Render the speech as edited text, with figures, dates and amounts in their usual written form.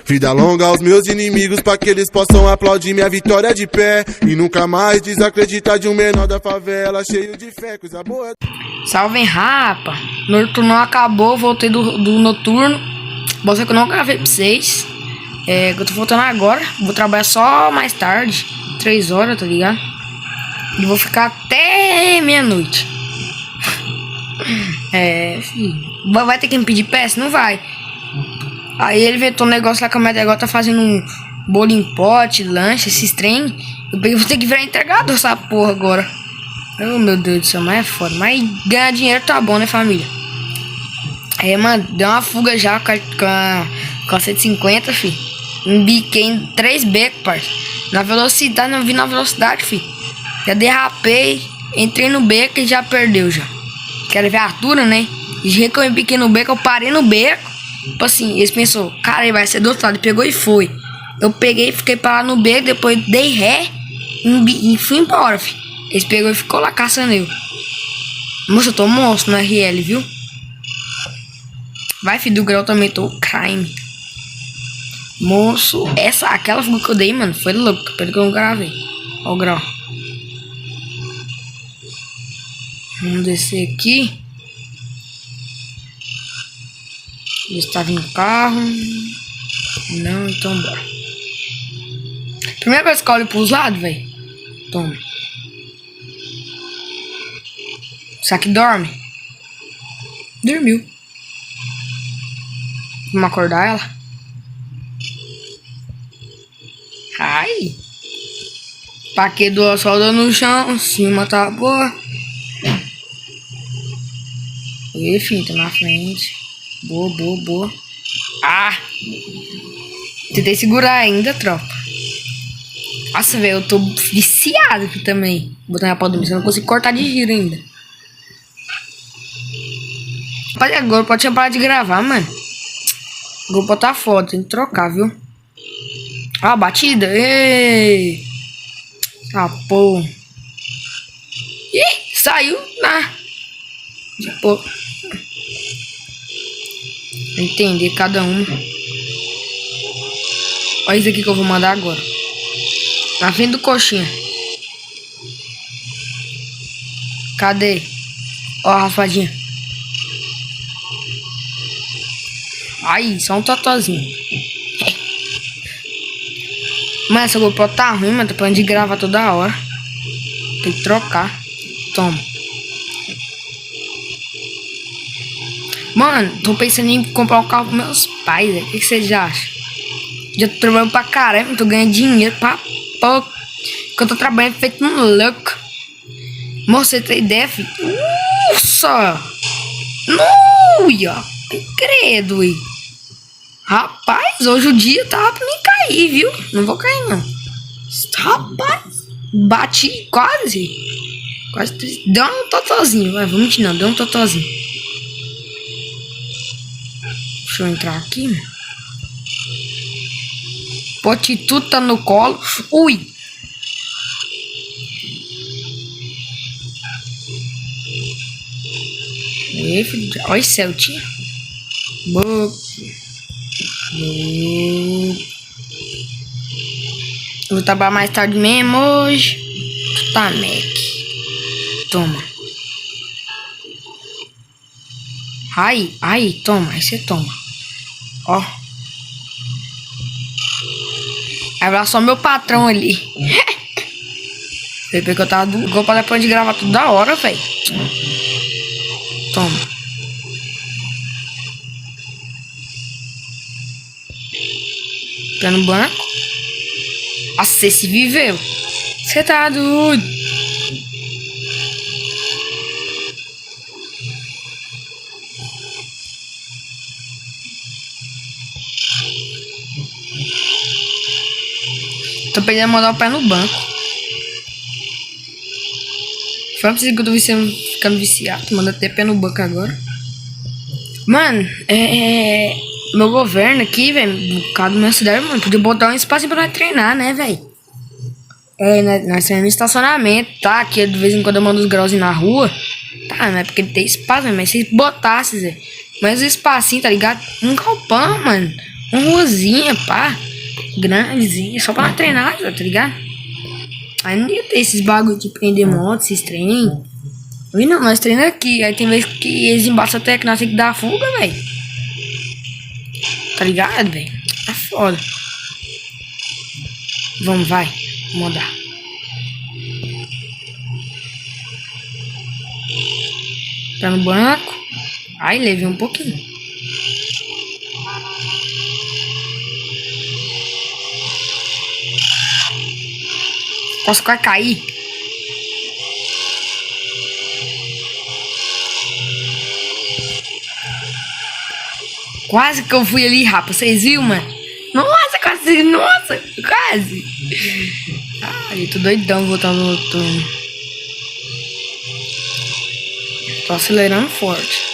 Vida longa aos meus inimigos, pra que eles possam aplaudir minha vitória de pé. E nunca mais desacreditar de um menor da favela, cheio de fé, coisa boa. Salve, rapa. Noturno acabou, voltei do noturno. Você que eu não gravei pra vocês. Eu tô voltando agora. Vou trabalhar só mais tarde, 3 horas, tá ligado? E vou ficar até meia-noite. Filho. Vai ter que me pedir peça? Não vai. Aí ele inventou um negócio lá que a minha agora tá fazendo um bolo em pote, lanche, esses trem. Eu vou ter que virar entregador essa porra agora. Oh, meu Deus do céu, mas é foda. Mas ganhar dinheiro tá bom, né, família? Aí, mano, deu uma fuga já com a 150, fi. Embiquei em 3 becos, parça. Na velocidade, não vi na velocidade, fi. Já derrapei, entrei no beco e já perdeu já. Quero ver a altura, né? E já que eu embiquei no beco, eu parei no beco. Tipo assim, eles pensou, cara, ele vai ser do outro lado. Pegou e foi. Eu peguei, fiquei parado no beco, depois dei ré e fui embora, fi. Eles pegou e ficou lá caçando eu. Moça, eu tô monstro no RL, viu? Vai, filho do grau, também tô crime. Moço, aquela fuga que eu dei, mano, foi louco. Pelo que eu não gravei. Ó o grau. Vamos descer aqui. Ver se tá vindo carro. Não, então bora. Primeira coisa que eu olho pros lados, velho. Toma. Será que dorme? Dormiu. Vamos acordar ela? Ai. Paquê do solda no chão. Cima tá boa. E filho, tá na frente. Boa, boa, boa. Ah! Tentei segurar ainda, tropa. Nossa, velho, eu tô viciado aqui também. Botando a pau do eu não consigo cortar de giro ainda. Rapaz, agora pode tinha parado de gravar, mano. Vou botar foto, tem que trocar, viu? Ó, batida. Ei! Ah, pô. Ih, saiu na. Pô. Entender cada um. Olha isso aqui que eu vou mandar agora. Na frente do coxinha. Cadê? Ó a rafadinha. Aí, só um totozinho. Mano, essa GoPro tá ruim, mano. Tô parando de gravar toda hora. Tem que trocar. Toma. Mano, tô pensando em comprar um carro pros meus pais, velho. O que vocês acham? Já tô trabalhando pra caramba, tô ganhando dinheiro pra pouco. Que eu tô trabalhando feito um louco. Moça, você tem ideia, filho? Nossa! Noia! Credo, hein? Rapaz, hoje o dia tava pra mim cair, viu? Não vou cair, não. Rapaz, bati quase. Quase. Deu um totozinho, vai, vamos mentir, não. Deu um totozinho. Deixa eu entrar aqui, mano. Potitudo tá no colo. Ui! E filho, olha o Celtinha. Boa. Vou trabalhar mais tarde mesmo hoje. Tá, Mac. Toma. Aí, toma. Aí você toma. Ó. Aí vai só meu patrão ali. Foi porque eu tava do gol pra depois de gravar tudo da hora, velho. Toma. Tá no banco. Nossa, esse viveu. Você tá doido. Tô perdendo mandar o pé no banco. Foi pra que eu tô ficando viciado. Manda até pé no banco agora. Mano, meu governo aqui, velho, por causa da minha cidade, mano, podia botar um espaço pra nós treinar, né, velho? Nós temos estacionamento, tá? Que de vez em quando eu mando os grauzinhos na rua. Tá, não é porque tem espaço, mas se botasse, Zé. Mas o espacinho, tá ligado? Um galpão, mano. Uma ruazinha, pá. Grandezinha, só pra treinar, tá ligado? Aí não ia ter esses bagulho de prender moto, esses treinos. E não, nós treinamos aqui. Aí tem vezes que eles embaçam até que nós temos que dar fuga, velho. Tá ligado, velho? É foda. Vamos, vai. Vamos mandar. Tá no banco. Ai, levei um pouquinho. Posso quase cair. Quase que eu fui ali, rapaz. Vocês viram, mano? Nossa, quase. Nossa, quase. Ai, eu tô doidão voltando no turno. Tô acelerando forte.